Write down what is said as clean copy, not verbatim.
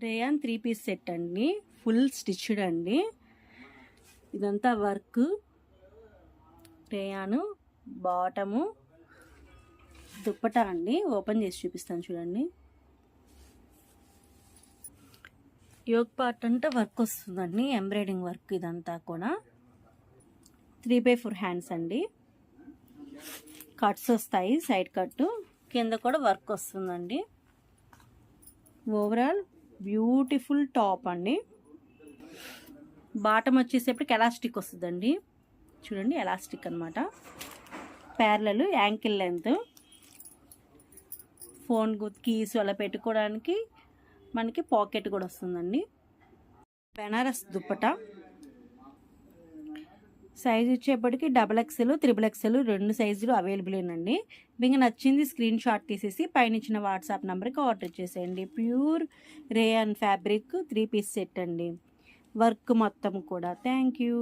Rayon 3 piece set అండి, full stitched అండి. ఇదంతా వర్క్. రేయాను బాటము దుప్పటా అండి. ఓపెన్ చేసి చూపిస్తాను చూడండి. యోగ్ పార్ట్ అంటే వర్క్ వస్తుందండి, ఎంబ్రాయిడింగ్ వర్క్. ఇదంతా కూడా 3/4 హ్యాండ్స్ అండి. కట్స్ వస్తాయి, సైడ్ కట్, కింద కూడా వర్క్ వస్తుందండి. ఓవరాల్ బ్యూటిఫుల్ టాప్ అండి. బాటమ్ వచ్చేసేపటికి ఎలాస్టిక్ వస్తుందండి. చూడండి, ఎలాస్టిక్ అనమాట. Parallel ankle length. Phone keys అలా పెట్టుకోవడానికి మనకి పాకెట్ కూడా వస్తుందండి. బెనారస్ దుప్పట సైజ్ వచ్చేప్పటికి XXL, XXL 2 సైజులు అవైలబుల్ అండి. మీకు నచ్చింది స్క్రీన్ షాట్ తీసేసి పైన ఇచ్చిన వాట్సాప్ నెంబర్కి ఆర్డర్ చేసేయండి. Pure rayon fabric 3 piece set అండి, వర్క్ మొత్తం కూడా. Thank you.